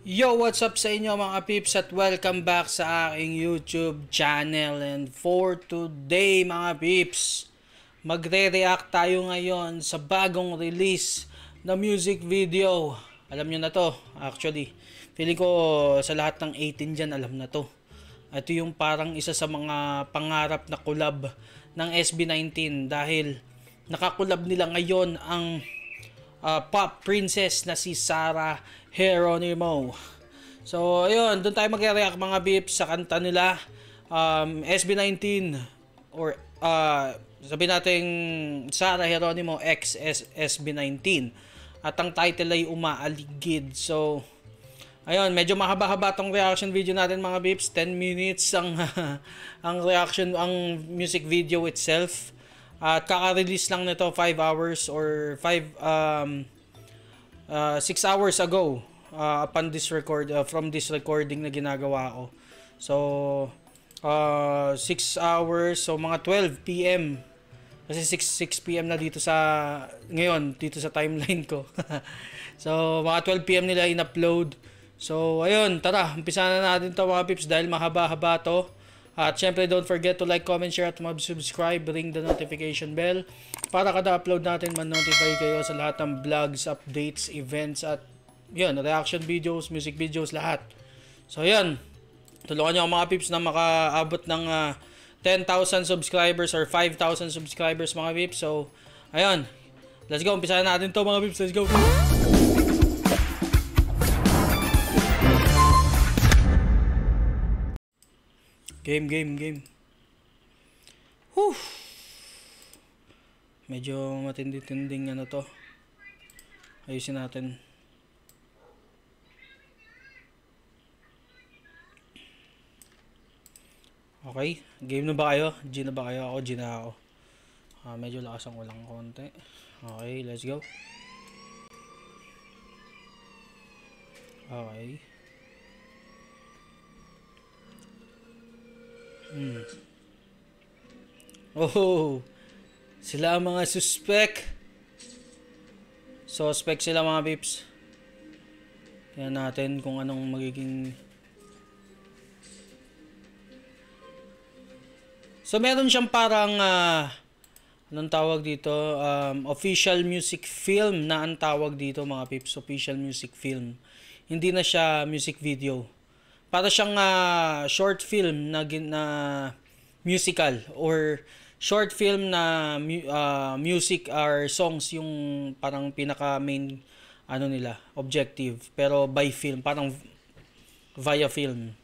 Yo, what's up sa inyo mga peeps at welcome back sa aking YouTube channel. And for today mga peeps, magre-react tayo ngayon sa bagong release na music video. Alam nyo na to, actually. Feeling ko sa lahat ng 18 dyan alam na to. Ito yung parang isa sa mga pangarap na collab ng SB19 dahil nakakulab nila ngayon ang pop princess na si Sarah Geronimo. So, ayun, doon tayo magre-react mga beeps sa kanta nila, SB19 or sabihin natin Sarah Geronimo x SB19. At ang title ay Umaaligid. So, ayun, medyo mahaba-haba tong reaction video natin mga beeps. 10 minutes ang ang reaction, ang music video itself. At kaka-release lang nito 5 hours or 6 hours ago upon this from this recording na ginagawa ko. So 6 hours, so mga 12 PM kasi 6 PM na dito sa ngayon dito sa timeline ko. So mga 12 PM nila in-upload. So ayun, tara, umpisahan na natin to mga pips dahil mahaba-haba to. At syempre, don't forget to like, comment, share at subscribe, ring the notification bell para kada upload natin man-notify kayo sa lahat ng vlogs, updates, events at yun, reaction videos, music videos, lahat. So yun, tulungan nyo ang mga peeps na makaabot ng 10,000 subscribers or 5,000 subscribers mga peeps. So ayun, let's go, umpisahan natin to mga peeps, let's go. Game. Whew. Medyo matindi-tinding ano to. Ayusin natin. Okay, game na ba kayo? G na ba kayo? Ako, G na ako. Medyo lakas ang ulang konti. Okay, let's go. Okay. Oh, sila ang mga suspect sila mga peeps. Tingnan natin kung anong magiging. So meron siyang parang anong tawag dito, official music film na ang tawag dito mga peeps, official music film. Hindi na siya music video. Para siyang short film na musical or short film na music or songs yung parang pinaka main ano nila, objective, pero by film, parang via film.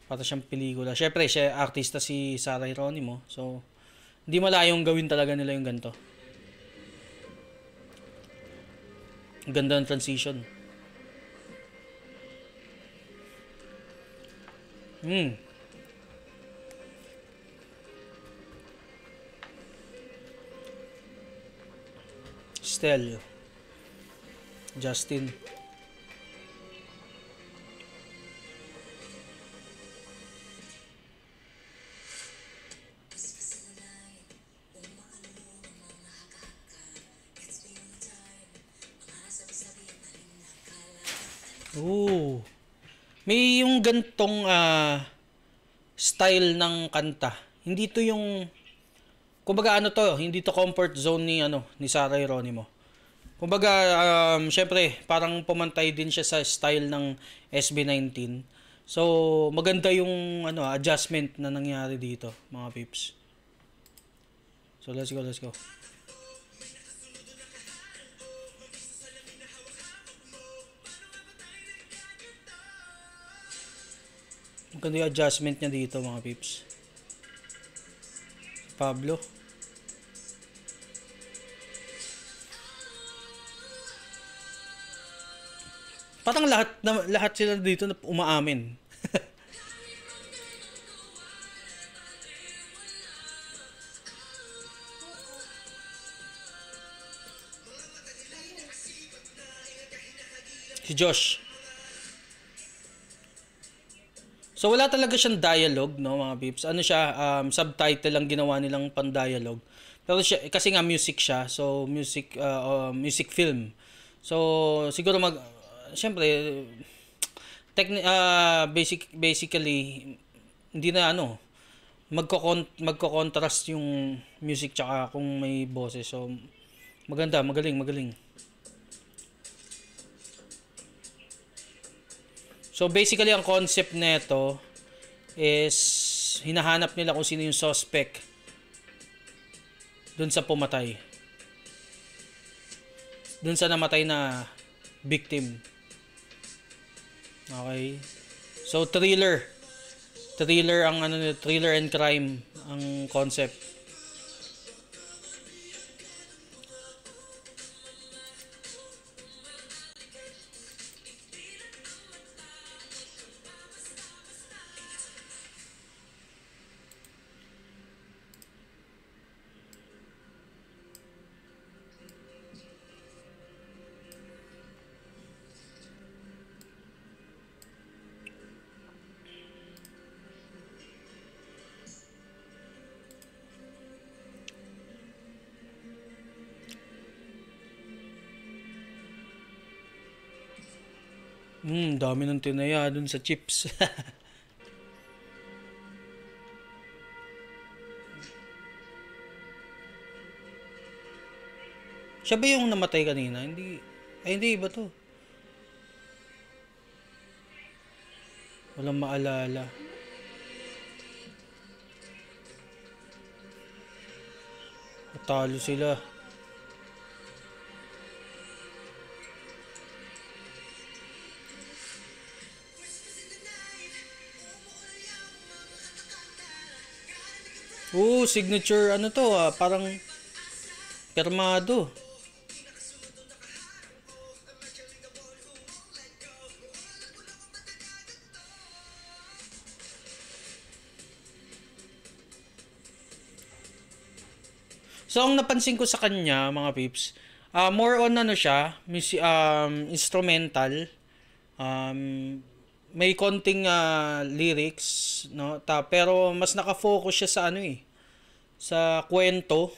Para siyang pelikula. Syempre, siya artista si Sarah Geronimo. So, hindi malayong gawin talaga nila yung ganito. Ganda ng transition. Stel Justin. Oh, may yung gantong style ng kanta. Hindi to yung kumbaga ano to, hindi to comfort zone ni Sarah Geronimo. Kumbaga syempre parang pumantay din siya sa style ng SB19. So maganda yung adjustment na nangyari dito, mga peeps. So let's go. Maganda yung adjustment niya dito mga peeps. Pablo. Parang lahat sila dito na umaamin. Si Josh. So wala talaga siyang dialogue, no mga peeps. Ano siya, subtitle lang ginawa nilang pan-dialogue. Pero siya, kasi nga music siya, so music film. So siguro siyempre Basically hindi na ano, magko-contrast yung music tsaka kung may boses. So maganda, magaling. So basically ang concept nito is hinahanap nila kung sino yung suspect dun sa pumatay. Dun sa namatay na victim. Okay. So thriller. Thriller ang ano, thriller and crime ang concept. Dami ng tinaya dun sa chips. Siya ba yung namatay kanina? Hindi. Ay, hindi. Iba to. Walang maalala. Natalo sila. Signature ano to parang permado. So ang napansin ko sa kanya mga peeps, more on ano siya, instrumental. May konting lyrics, no? Pero mas naka-focus siya sa ano sa kwento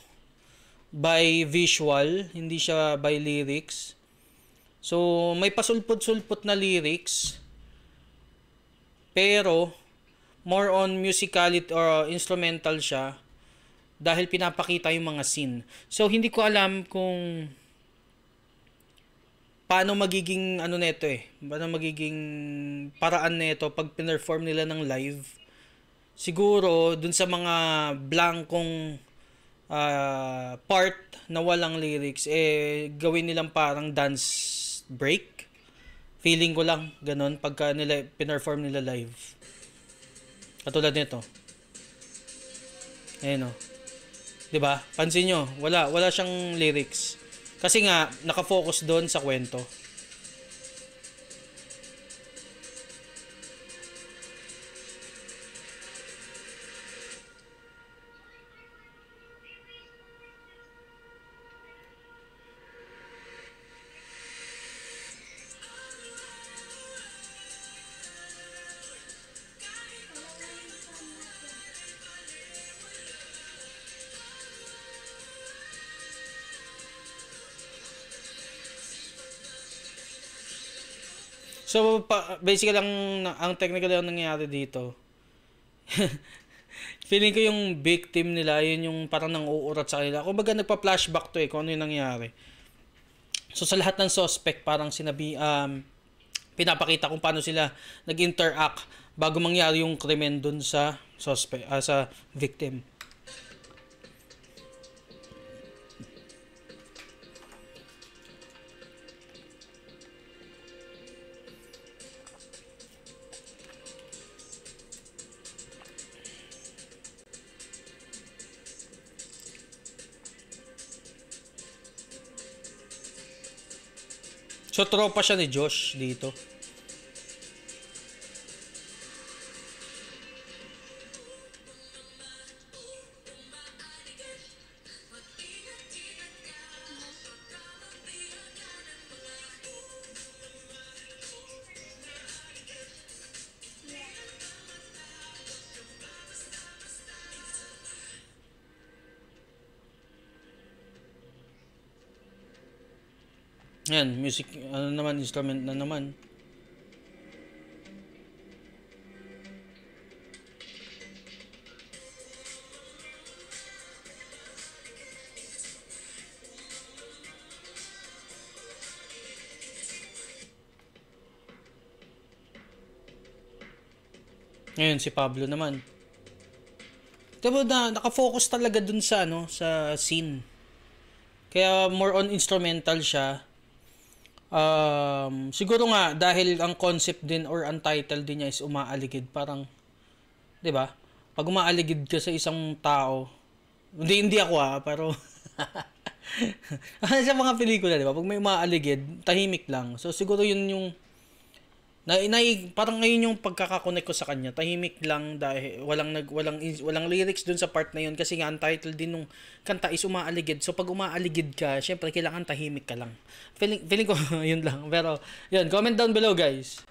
by visual, hindi siya by lyrics. So may pasulpot-sulpot na lyrics pero more on musicality or instrumental siya dahil pinapakita yung mga scene. So hindi ko alam kung paano magiging ano nito paano magiging paraan nito pag pinerform nila ng live. Siguro dun sa mga blankong part na walang lyrics gawin nilang parang dance break. Feeling ko lang ganun pagka nila pinerform nila live. Katulad nito. Ayun 'Di ba? Pansin nyo, wala siyang lyrics. Kasi nga naka-focus doon sa kwento. So basically ang technical yung nangyayari dito. Feeling ko yung victim nila, yun yung parang nang-uurat sa kanila. Kumbaga nagpa-flashback to kung ano yung nangyari. So sa lahat ng suspect parang pinapakita kung paano sila nag-interact bago mangyari yung krimen dun sa suspect, sa victim. So tropa siya ni Josh dito. Yan, music, ano naman, instrument na naman. Ngayon si Pablo naman. Diba na nakafocus talaga dun sa ano, sa scene. Kaya more on instrumental siya. Siguro nga dahil ang concept din or ang title din niya is umaaligid, parang 'di ba? Pag umaaligid ka sa isang tao, hindi ako pero sa mga pelikula, 'di ba? Pag may umaaligid, tahimik lang. So siguro yun yung parang ngayon yung pagkakakonek ko sa kanya, tahimik lang dahil walang lyrics dun sa part na yun kasi nga ang title din nung kanta is umaaligid. So pag umaaligid ka, syempre kailangan tahimik ka lang. Feeling ko yun lang. Pero yun, comment down below guys.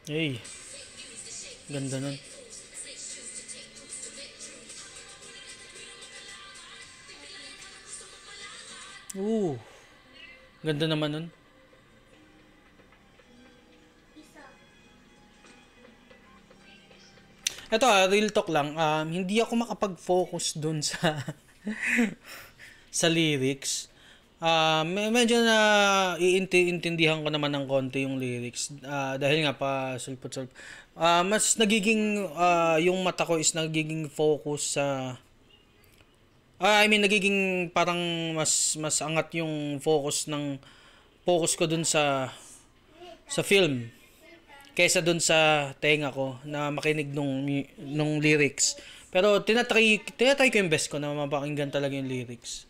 Hey, ganda nun. Ganda naman nun. Ito real talk lang. Hindi ako makapag-focus dun sa sa lyrics. Medyo na iintindihan ko naman ng konti yung lyrics. Dahil nga pa sulpot-sulpot. Mas nagiging yung mata ko is nagiging focus sa nagiging parang mas angat yung focus ko dun sa film kaysa dun sa tenga ko na makinig nung lyrics. Pero tinatry ko yung best ko na mapakinggan talaga yung lyrics.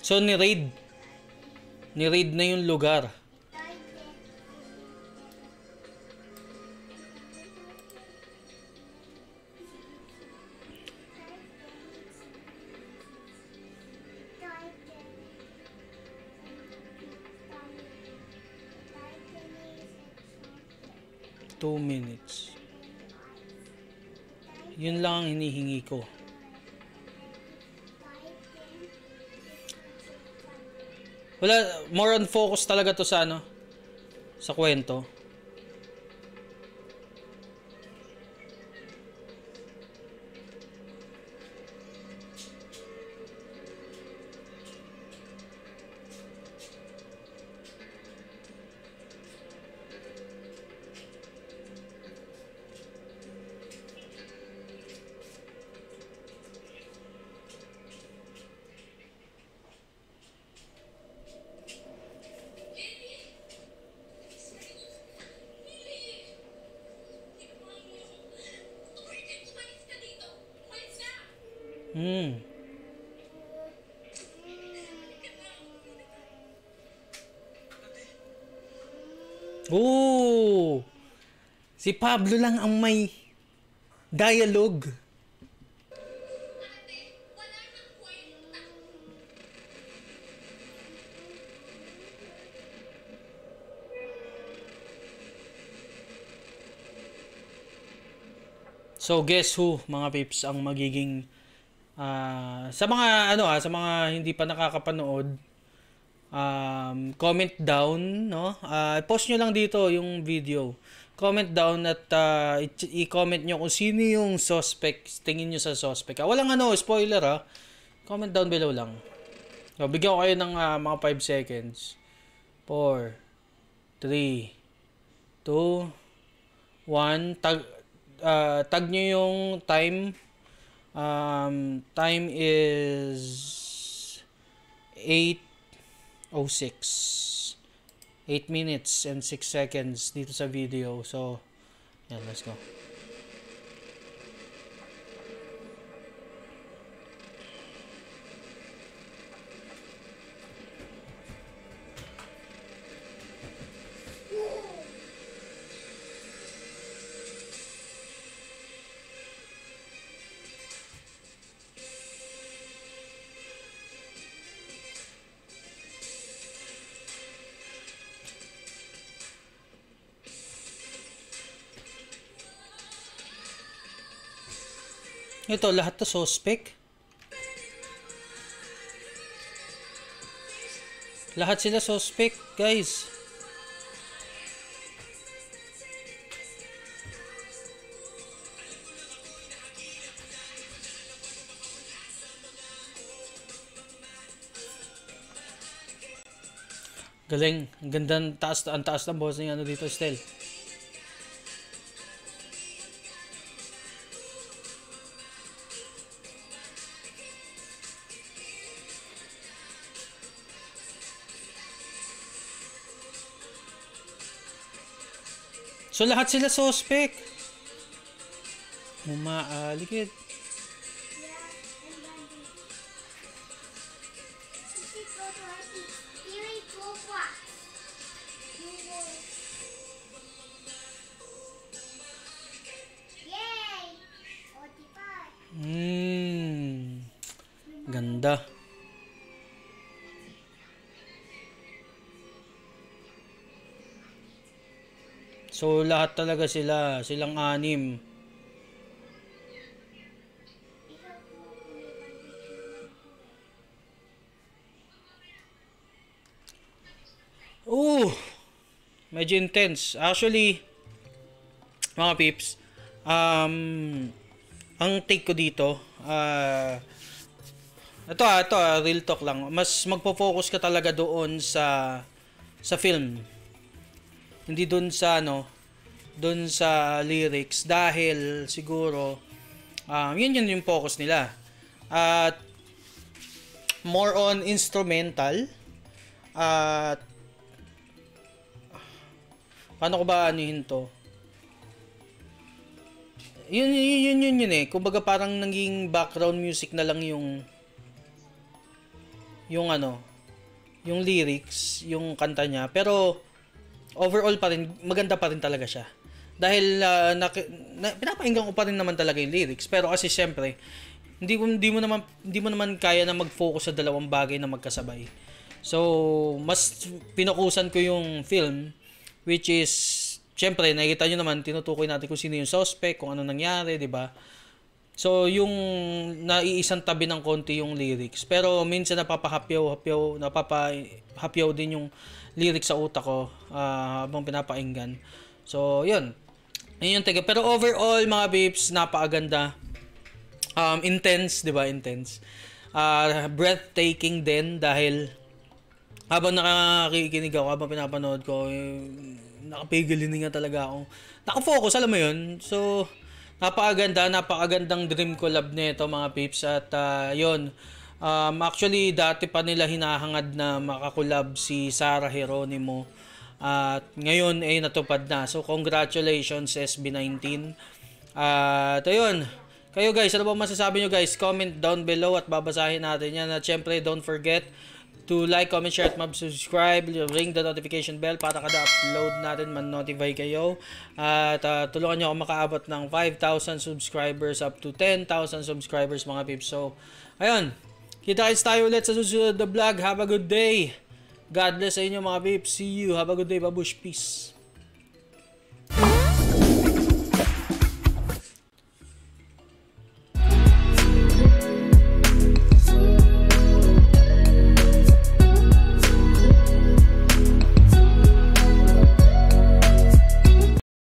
So ni-raid na yung lugar. Two minutes. Yun lang ang hinihingi ko. Wala, more on focus talaga to sa sa kwento. Si Pablo lang ang may dialogue. So guess who, mga pips, ang magiging sa mga sa mga hindi pa nakakapanood, comment down, no? Post nyo lang dito yung video. Comment down at i-comment nyo kung sino yung suspect, tingin nyo sa suspect. Walang spoiler Comment down below lang. So, bigyan ko kayo ng mga 5 seconds. 4 3 2 1 tag nyo yung time. Time is 8:06. 8 minutes and 6 seconds dito sa video. So, yan, let's go. Ito, lahat to suspect. Lahat sila suspect, guys. Galing. Ang ganda, ang taas ng boss ng ano dito, Stel. So lahat sila suspect. Umaalikid. Ganda. So lahat talaga silang anim. Oh, medyo intense. Actually, mga peeps, ang take ko dito, ito, real talk lang. Mas magpo-focus ka talaga doon sa film. Hindi doon sa doon sa lyrics dahil siguro yun yung focus nila. At more on instrumental at paano ko ba anuhin to? Yun eh. Kumbaga parang naging background music na lang yung lyrics, yung kanta niya. Pero overall pa rin, maganda pa rin talaga siya. Dahil pinapakinggan ko pa rin naman talaga yung lyrics. Pero kasi syempre, hindi mo naman kaya na mag-focus sa dalawang bagay na magkasabay. So, mas pinakusan ko yung film, which is, syempre, nakikita nyo naman, tinutukoy natin kung sino yung suspect, kung ano nangyari, di ba? So, yung naiisang tabi ng konti yung lyrics. Pero minsan napapahapyaw din yung lyrics sa utak ko habang pinapakinggan. So, yun. Yun yung taga. Pero overall, mga babes, napakaganda. Intense, di ba? Intense. Breathtaking din dahil habang nakikinig ako, habang pinapanood ko, nakapigil nga talaga ako. Nakafocus, alam mo yun. So, napakagandang dream collab nito mga peeps. At yun, actually dati pa nila hinahangad na makakolab si Sarah Geronimo. At ngayon ay natupad na. So congratulations SB19. At ayun, kayo guys, ano ba masasabi nyo guys? Comment down below at babasahin natin yan. At syempre don't forget to like, comment, share, at subscribe, ring the notification bell para kada upload natin man-notify kayo. At tulungan nyo ako makaabot ng 5,000 subscribers up to 10,000 subscribers mga peeps. So, ayun. Kita-kits tayo ulit sa susunod na vlog. Have a good day. God bless sa inyo mga peeps. See you. Have a good day. Babush. Peace.